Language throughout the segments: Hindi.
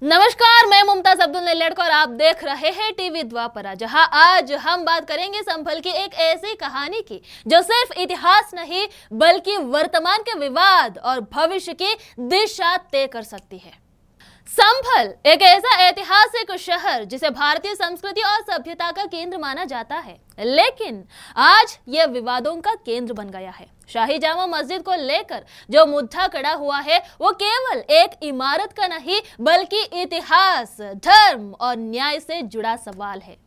नमस्कार, मैं मुमताज अब्दुल लड़का और आप देख रहे हैं टीवी द्वापरा, जहां आज हम बात करेंगे संभल की एक ऐसी कहानी की जो सिर्फ इतिहास नहीं बल्कि वर्तमान के विवाद और भविष्य की दिशा तय कर सकती है। संभल एक ऐसा ऐतिहासिक शहर जिसे भारतीय संस्कृति और सभ्यता का केंद्र माना जाता है, लेकिन आज यह विवादों का केंद्र बन गया है। शाही जामा मस्जिद को लेकर जो मुद्दा खड़ा हुआ है वो केवल एक इमारत का नहीं बल्कि इतिहास, धर्म और न्याय से जुड़ा सवाल है।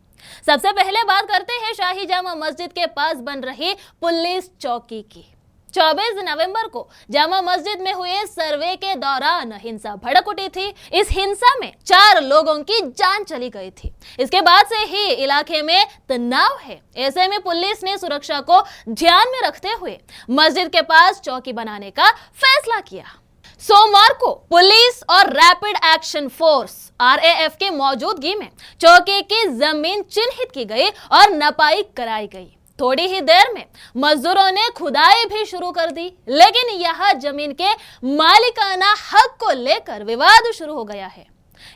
सबसे पहले बात करते हैं शाही जामा मस्जिद के पास बन रही पुलिस चौकी की। 24 नवंबर को जामा मस्जिद में हुए सर्वे के दौरान हिंसा भड़क उठी थी। इस हिंसा में 4 लोगों की जान चली गई थी। इसके बाद से ही इलाके में तनाव है। ऐसे में पुलिस ने सुरक्षा को ध्यान में रखते हुए मस्जिद के पास चौकी बनाने का फैसला किया। सोमवार को पुलिस और रैपिड एक्शन फोर्स RAF की मौजूदगी में चौकी की जमीन चिन्हित की गई और नपाई कराई गई। थोड़ी ही देर में मजदूरों ने खुदाई भी शुरू कर दी, लेकिन यह जमीन के मालिकाना हक को लेकर विवाद शुरू हो गया है।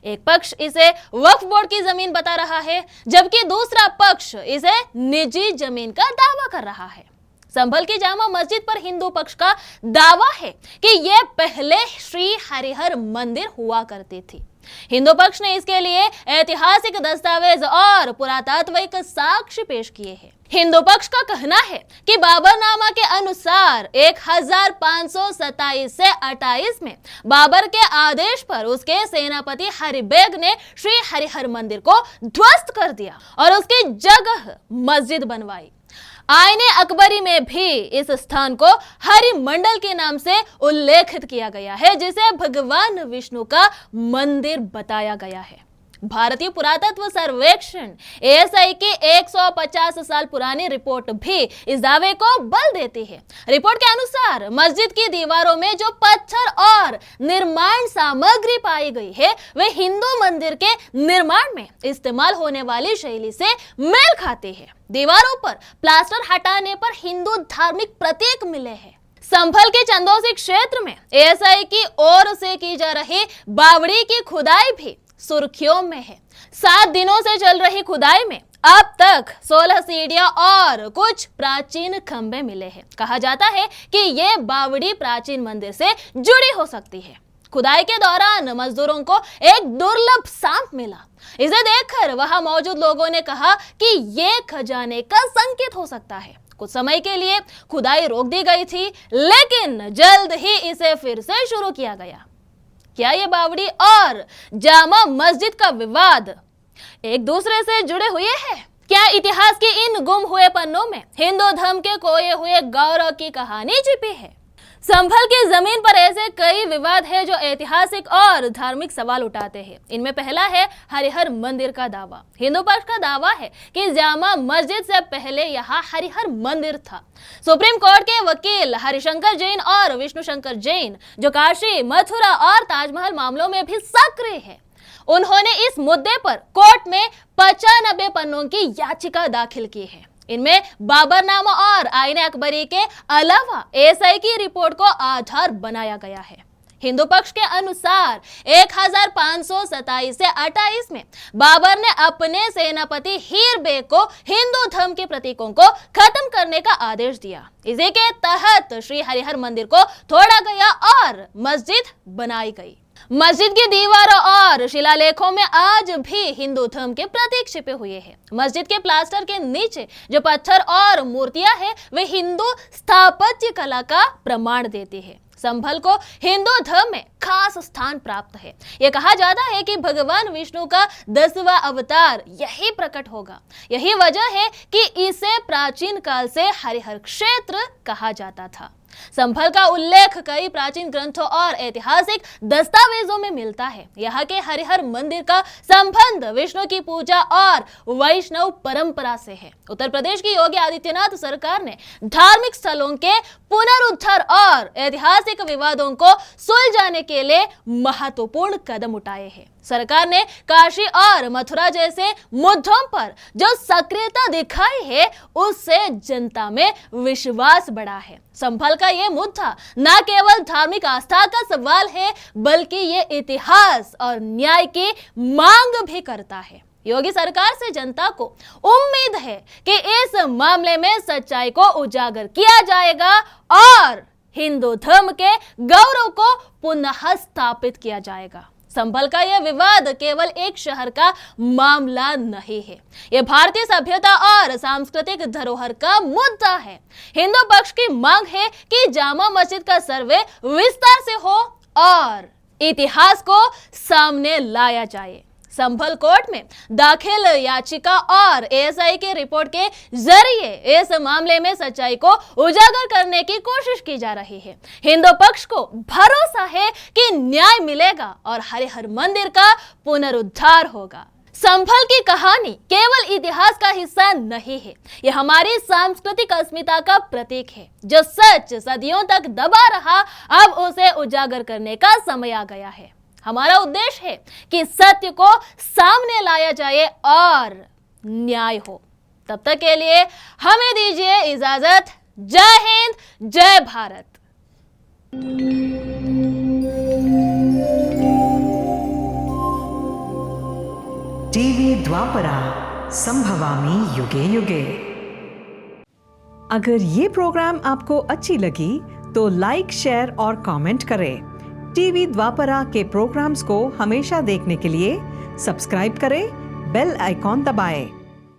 एक पक्ष इसे वक्फ बोर्ड की जमीन बता रहा है, जबकि दूसरा पक्ष इसे निजी जमीन का दावा कर रहा है। संभल की जामा मस्जिद पर हिंदू पक्ष का दावा है कि यह पहले श्री हरिहर मंदिर हुआ करती थी। हिंदू पक्ष ने इसके लिए ऐतिहासिक दस्तावेज और पुरातात्विक साक्ष्य पेश किए हैं। हिंदू पक्ष का कहना है कि बाबरनामा के अनुसार 1527 से 28 में बाबर के आदेश पर उसके सेनापति हरिबेग ने श्री हरिहर मंदिर को ध्वस्त कर दिया और उसकी जगह मस्जिद बनवाई। आईने अकबरी में भी इस स्थान को हरि मंडल के नाम से उल्लेखित किया गया है, जिसे भगवान विष्णु का मंदिर बताया गया है। भारतीय पुरातत्व सर्वेक्षण ASI की 150 साल पुरानी रिपोर्ट भी इस दावे को बल देती है। रिपोर्ट के अनुसार मस्जिद की दीवारों में जो पत्थर और निर्माण सामग्री पाई गई है वे हिंदू मंदिर के निर्माण में इस्तेमाल होने वाली शैली से मेल खाते हैं। दीवारों पर प्लास्टर हटाने पर हिंदू धार्मिक प्रतीक मिले हैं। संभल के चंदौसी क्षेत्र में ASI की ओर से की जा रही बावड़ी की खुदाई भी सुर्खियों में है। 7 दिनों से चल रही खुदाई में अब तक 16 सीढ़ियां और कुछ प्राचीन खंबे मिले हैं। कहा जाता है कि ये बावड़ी प्राचीन मंदिर से जुड़ी हो सकती है। खुदाई के दौरान मजदूरों को एक दुर्लभ सांप मिला। इसे देखकर वहां मौजूद लोगों ने कहा कि ये खजाने का संकेत हो सकता है। कुछ समय के लिए खुदाई रोक दी गई थी, लेकिन जल्द ही इसे फिर से शुरू किया गया। क्या ये बावड़ी और जामा मस्जिद का विवाद एक दूसरे से जुड़े हुए हैं? क्या इतिहास के इन गुम हुए पन्नों में हिंदू धर्म के खोए हुए गौरव की कहानी छिपी है? संभल की जमीन पर ऐसे कई विवाद हैं जो ऐतिहासिक और धार्मिक सवाल उठाते हैं। इनमें पहला है हरिहर मंदिर का दावा। हिंदू पक्ष का दावा है कि जामा मस्जिद से पहले यहाँ हरिहर मंदिर था। सुप्रीम कोर्ट के वकील हरिशंकर जैन और विष्णु शंकर जैन, जो काशी, मथुरा और ताजमहल मामलों में भी सक्रिय है, उन्होंने इस मुद्दे पर कोर्ट में 95 पन्नों की याचिका दाखिल की है। इनमें बाबरनामा और आईने अकबरी के अलावा ASI की रिपोर्ट को आधार बनाया गया है। हिंदू पक्ष के अनुसार 1527 से 28 में बाबर ने अपने सेनापति हीर बेग को हिंदू धर्म के प्रतीकों को खत्म करने का आदेश दिया। इसी के तहत श्री हरिहर मंदिर को तोड़ा गया और मस्जिद बनाई गई। मस्जिद की दीवारों और शिलालेखों में आज भी हिंदू धर्म के प्रतीक छिपे हुए हैं। मस्जिद के प्लास्टर के नीचे जो पत्थर और मूर्तियां हैं वे हिंदू स्थापत्य कला का प्रमाण देती है। संभल को हिंदू धर्म में खास स्थान प्राप्त है। यह कहा जाता है कि भगवान विष्णु का 10वां अवतार यही प्रकट होगा। यही वजह है कि इसे प्राचीन काल से हरिहर क्षेत्र कहा जाता था। संभल का उल्लेख कई प्राचीन ग्रंथों और ऐतिहासिक दस्तावेजों में मिलता है। यहाँ के हरिहर मंदिर का संबंध विष्णु की पूजा और वैष्णव परंपरा से है। उत्तर प्रदेश की योगी आदित्यनाथ सरकार ने धार्मिक स्थलों के पुनरुद्धार और ऐतिहासिक विवादों को सुलझाने के लिए महत्वपूर्ण कदम उठाए हैं। सरकार ने काशी और मथुरा जैसे मुद्दों पर जो सक्रियता दिखाई है उससे जनता में विश्वास बढ़ा है। संभल का ये मुद्दा न केवल धार्मिक आस्था का सवाल है बल्कि ये इतिहास और न्याय की मांग भी करता है। योगी सरकार से जनता को उम्मीद है कि इस मामले में सच्चाई को उजागर किया जाएगा और हिंदू धर्म के गौरव को पुनः स्थापित किया जाएगा। संभल का यह विवाद केवल एक शहर का मामला नहीं है, यह भारतीय सभ्यता और सांस्कृतिक धरोहर का मुद्दा है। हिंदू पक्ष की मांग है कि जामा मस्जिद का सर्वे विस्तार से हो और इतिहास को सामने लाया जाए। संभल कोर्ट में दाखिल याचिका और एएसआई की रिपोर्ट के जरिए इस मामले में सच्चाई को उजागर करने की कोशिश की जा रही है। हिंदू पक्ष को भरोसा है कि न्याय मिलेगा और हरिहर मंदिर का पुनरुद्धार होगा। संभल की कहानी केवल इतिहास का हिस्सा नहीं है, यह हमारी सांस्कृतिक अस्मिता का प्रतीक है। जो सच सदियों तक दबा रहा, अब उसे उजागर करने का समय आ गया है। हमारा उद्देश्य है कि सत्य को सामने लाया जाए और न्याय हो। तब तक के लिए हमें दीजिए इजाजत। जय हिंद, जय भारत। टीवी द्वापरा, संभवामि युगे युगे। अगर ये प्रोग्राम आपको अच्छी लगी तो लाइक, शेयर और कमेंट करें। टीवी द्वापरा के प्रोग्राम्स को हमेशा देखने के लिए सब्सक्राइब करें, बेल आइकॉन दबाएं।